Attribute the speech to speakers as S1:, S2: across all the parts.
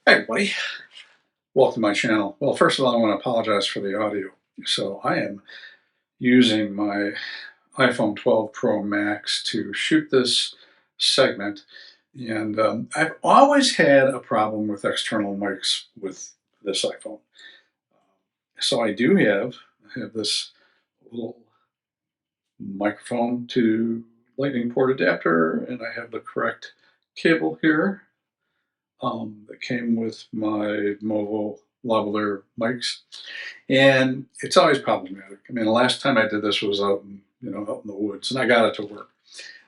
S1: Hi everybody, welcome to my channel. Well, first of all, I want to apologize for the audio. So I am using my iPhone 12 Pro Max to shoot this segment, and I've always had a problem with external mics with this iPhone. So I have this little microphone to lightning port adapter, and I have the correct cable here that came with my Movo lavalier mics, and it's always problematic. I mean, the last time I did this was out in the woods, and I got it to work.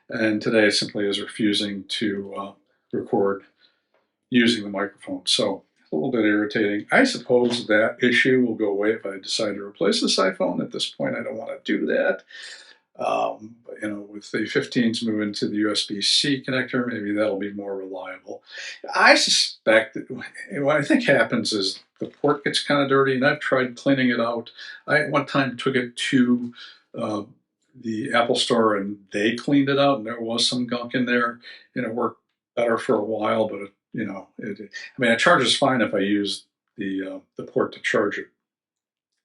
S1: And today it simply is refusing to record using the microphone. So a little bit irritating. I suppose that issue will go away if I decide to replace this iPhone. At this point, I don't want to do that. With the 15s moving to the USB-C connector, maybe that'll be more reliable. I suspect that what I think happens is the port gets kind of dirty, and I've tried cleaning it out. I at one time took it to uh, the Apple Store, and they cleaned it out, and there was some gunk in there, and it worked better for a while. But I mean, it charges fine if I use the port to charge it.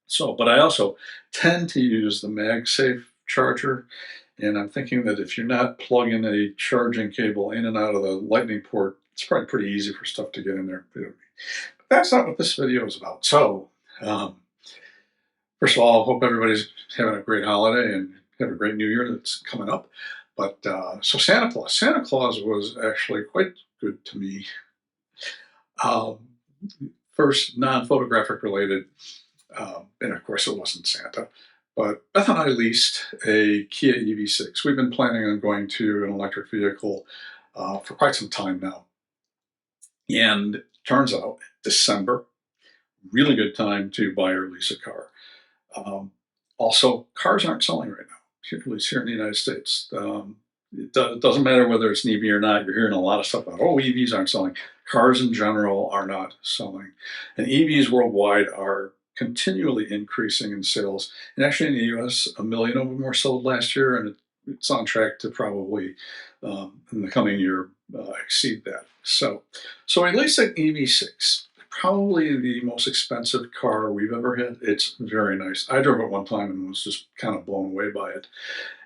S1: So, but I also tend to use the MagSafe charger, and I'm thinking that if you're not plugging a charging cable in and out of the lightning port, it's probably pretty easy for stuff to get in there. But that's not what this video is about. So, um, first of all, I hope everybody's having a great holiday and have a great New Year that's coming up. But so Santa Claus was actually quite good to me. Um, First, non-photographic related. And of course, it wasn't Santa. But Beth and I leased a Kia EV6. We've been planning on going to an electric vehicle for quite some time now. And turns out, December, really good time to buy or lease a car. Also, cars aren't selling right now, at least here in the United States. It doesn't matter whether it's an EV or not. You're hearing a lot of stuff about, oh, EVs aren't selling. Cars in general are not selling. And EVs worldwide are continually increasing in sales. And actually in the US, 1 million of them were sold last year, and it's on track to probably, in the coming year, exceed that. So at least an EV6, probably the most expensive car we've ever had. It's very nice. I drove it one time and was just kind of blown away by it.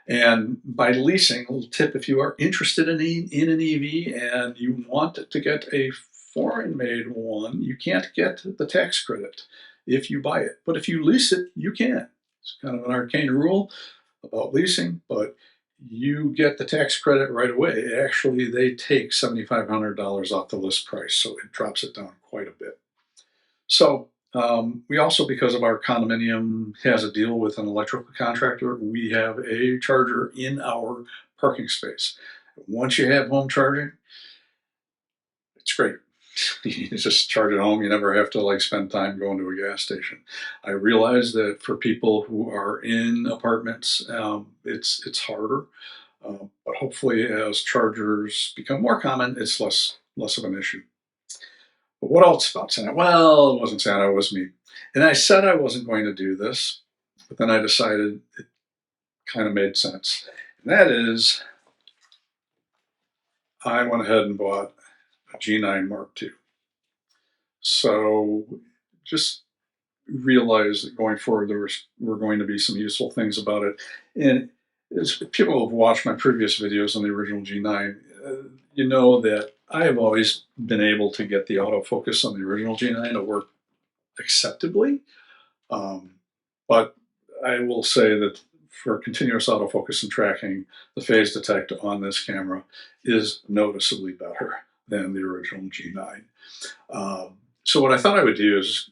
S1: And by leasing, a little tip, if you are interested in an EV and you want to get a foreign-made one, you can't get the tax credit if you buy it. But if you lease it, you can. It's kind of an arcane rule about leasing, but you get the tax credit right away. Actually, they take $7,500 off the list price, so it drops it down quite a bit. So we also, because of our condominium has a deal with an electrical contractor, we have a charger in our parking space. Once you have home charging, it's great. You just charge at home. You never have to spend time going to a gas station. I realize that for people who are in apartments, it's harder. But hopefully, as chargers become more common, it's less of an issue. But what else about Santa? Well, it wasn't Santa, it was me. And I said I wasn't going to do this, but then I decided it kind of made sense. And that is, I went ahead and bought a G9 Mark II. So just realize that going forward, were going to be some useful things about it. And as people have watched my previous videos on the original G9, you know that I have always been able to get the autofocus on the original G9 to work acceptably. But I will say that for continuous autofocus and tracking, the phase detect on this camera is noticeably better than the original G9. So what I thought I would do is,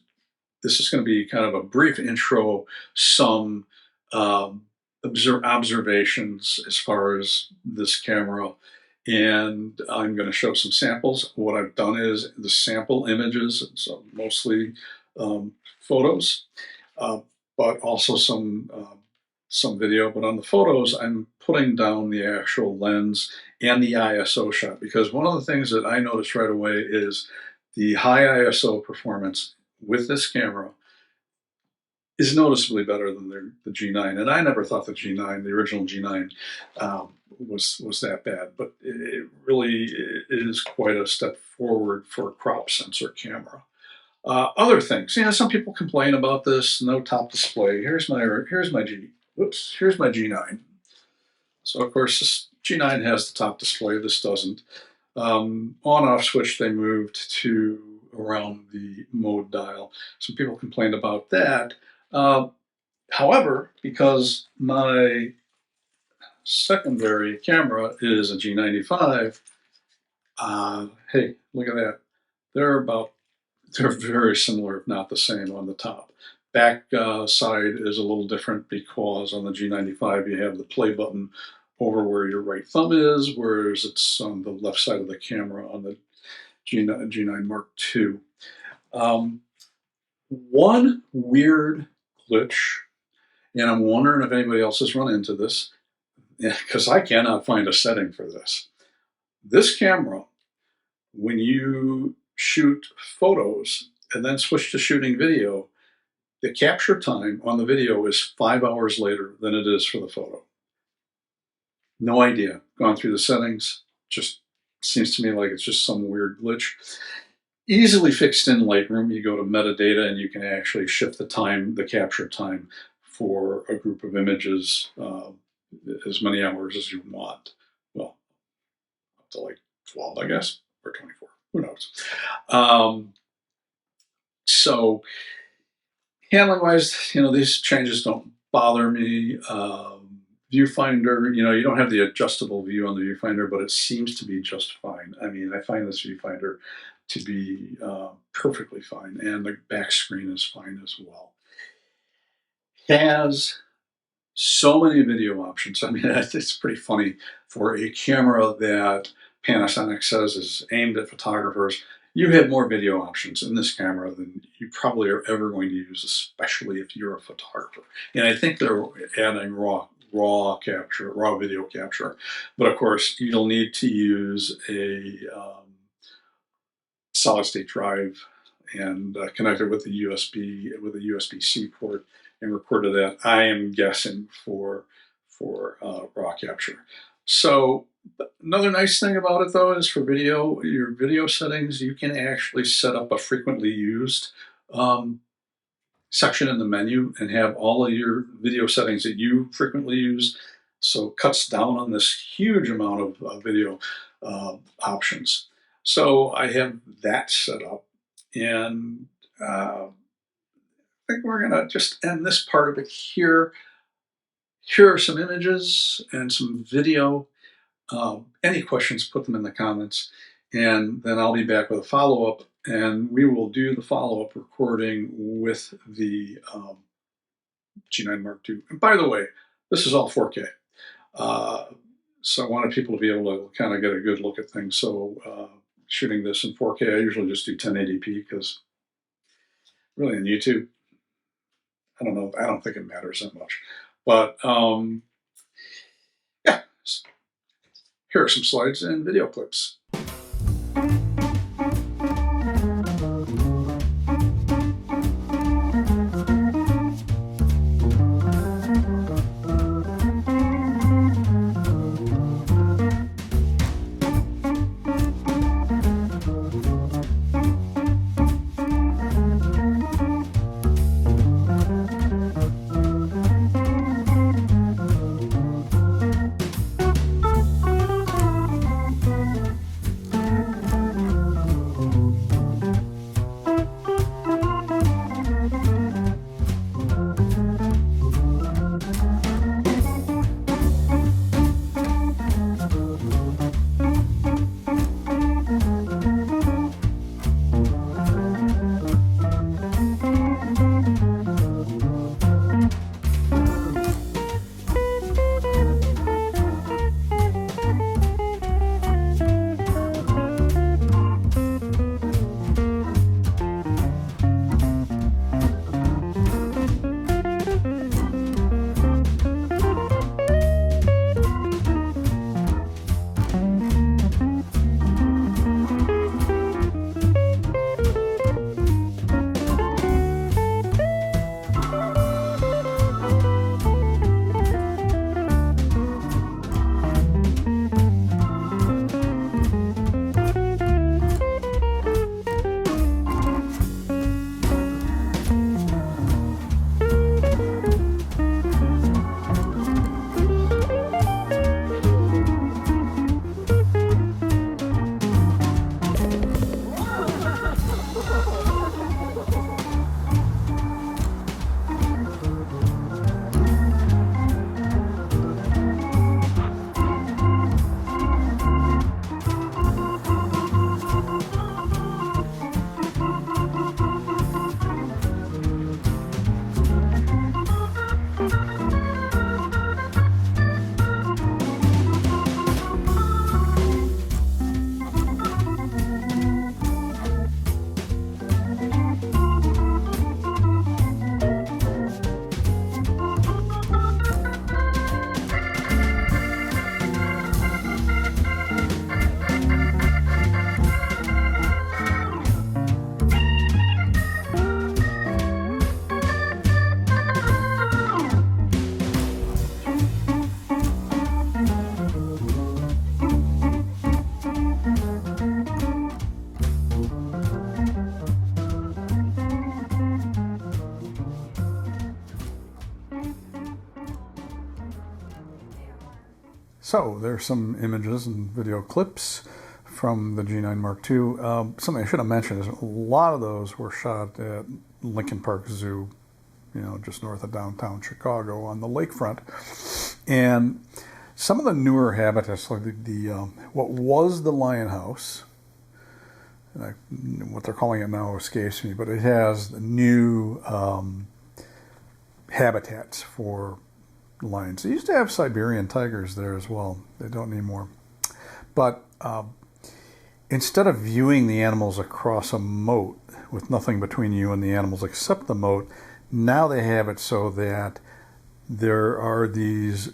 S1: this is going to be kind of a brief intro, some observations as far as this camera, and I'm going to show some samples. What I've done is the sample images, so mostly photos, but also some video. But on the photos, I'm putting down the actual lens and the ISO shot, because one of the things that I noticed right away is the high ISO performance with this camera is noticeably better than the G9. And I never thought the G9, the original G9, was that bad, but it really is quite a step forward for a crop sensor camera. Other things, some people complain about this no top display. Here's my G9. So of course this G9 has the top display. This doesn't. On-off switch they moved to around the mode dial. Some people complained about that. However, because my secondary camera is a G9V5, hey, look at that. They're very similar, if not the same, on the top. Back side is a little different because on the G9V5 you have the play button over where your right thumb is, whereas it's on the left side of the camera on the G9 Mark II. One weird glitch, and I'm wondering if anybody else has run into this, because I cannot find a setting for this. This camera, when you shoot photos and then switch to shooting video, the capture time on the video is 5 hours later than it is for the photo. No idea. Gone through the settings, just seems to me like it's just some weird glitch. Easily fixed in Lightroom. You go to metadata and you can actually shift the time, the capture time for a group of images as many hours as you want. Well, up to like 12, I guess, or 24. Who knows? So handling-wise, these changes don't bother me. Viewfinder, you don't have the adjustable view on the viewfinder, but it seems to be just fine. I mean, I find this viewfinder to be perfectly fine, and the back screen is fine as well. Has so many video options. I mean, it's pretty funny for a camera that Panasonic says is aimed at photographers. You have more video options in this camera than you probably are ever going to use, especially if you're a photographer. And I think they're adding raw video capture. But of course, you'll need to use a solid state drive and connect it with a USB-C port and record to that. I am guessing for raw capture. So another nice thing about it, though, is for video, your video settings, you can actually set up a frequently used section in the menu and have all of your video settings that you frequently use. So it cuts down on this huge amount of video options. So I have that set up, and I think we're gonna just end this part of it here. Here are some images and some video. Any questions, put them in the comments, and then I'll be back with a follow-up, and we will do the follow-up recording with the G9 Mark II. And by the way, this is all 4K. So I wanted people to be able to kind of get a good look at things. So shooting this in 4K, I usually just do 1080p because really on YouTube, I don't know, I don't think it matters that much. But yeah, here are some slides and video clips.
S2: So there's some images and video clips from the G9 Mark II. Something I should have mentioned is a lot of those were shot at Lincoln Park Zoo, just north of downtown Chicago on the lakefront. And some of the newer habitats, like what was the Lion House, what they're calling it now escapes me, but it has new habitats for lions. They used to have Siberian tigers there as well. They don't anymore. But instead of viewing the animals across a moat with nothing between you and the animals except the moat, now they have it so that there are these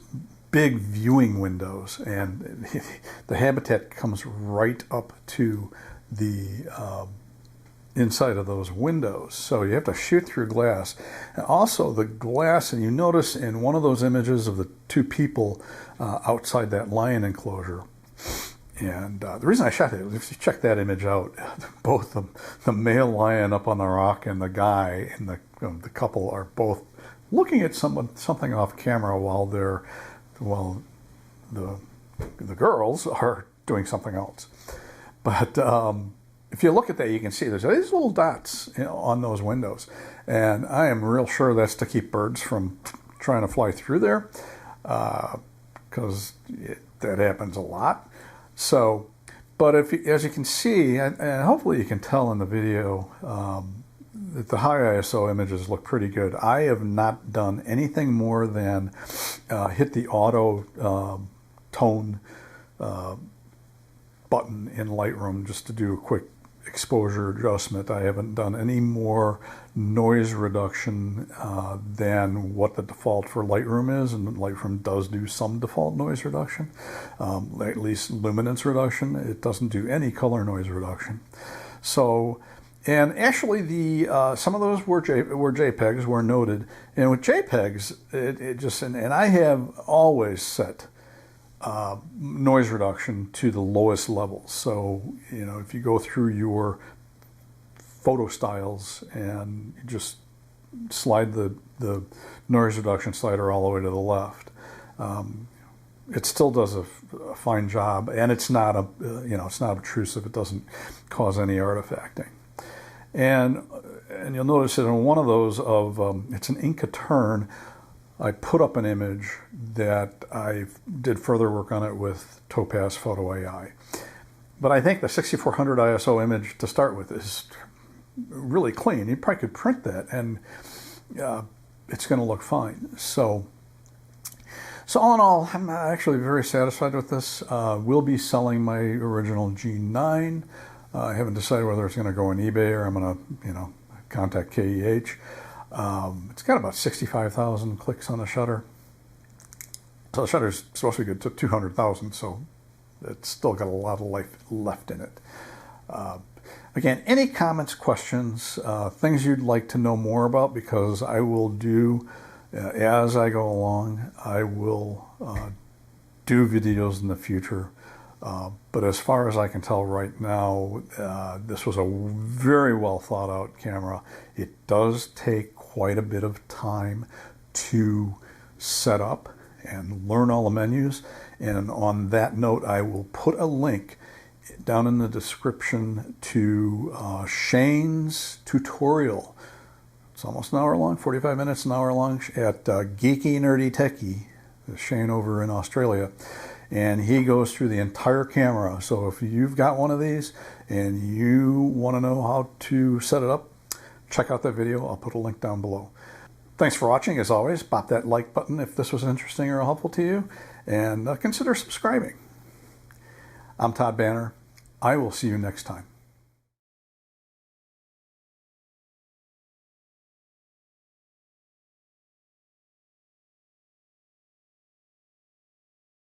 S2: big viewing windows, and the habitat comes right up to the inside of those windows. So you have to shoot through glass. And also the glass, and you notice in one of those images of the two people outside that lion enclosure. And the reason I shot it, if you check that image out, both the male lion up on the rock and the guy and the couple are both looking at something off camera while the girls are doing something else. But if you look at that, you can see there's these little dots on those windows. And I am real sure that's to keep birds from trying to fly through there, because that happens a lot. So, but as you can see, and hopefully you can tell in the video, that the high ISO images look pretty good. I have not done anything more than hit the auto tone button in Lightroom just to do a quick exposure adjustment. I haven't done any more noise reduction than what the default for Lightroom is, and Lightroom does do some default noise reduction, at least luminance reduction. It doesn't do any color noise reduction. So, and actually some of those were JPEGs, were noted, and with JPEGs, it just, and I have always set noise reduction to the lowest level. So, if you go through your photo styles and you just slide the noise reduction slider all the way to the left, it still does a fine job, and it's not it's not obtrusive. It doesn't cause any artifacting. And you'll notice that in one of those it's an Inca turn, I put up an image that I did further work on it with Topaz Photo AI. But I think the 6400 ISO image to start with is really clean. You probably could print that and it's going to look fine. So all in all, I'm actually very satisfied with this. We'll be selling my original G9. I haven't decided whether it's going to go on eBay or I'm going to, contact KEH. It's got about 65,000 clicks on the shutter. So the shutter's supposed to be good to 200,000, so it's still got a lot of life left in it. Again, any comments, questions, things you'd like to know more about, because I will do, as I go along, I will do videos in the future. But as far as I can tell right now, this was a very well thought out camera. It does take quite a bit of time to set up and learn all the menus. And on that note, I will put a link down in the description to Shane's tutorial. It's almost an hour long, 45 minutes, an hour long, at Geeky Nerdy Techie, Shane over in Australia. And he goes through the entire camera. So if you've got one of these and you want to know how to set it up, check out that video. I'll put a link down below. Thanks for watching. As always, pop that like button if this was interesting or helpful to you, and consider subscribing. I'm Todd Banner. I will see you next time.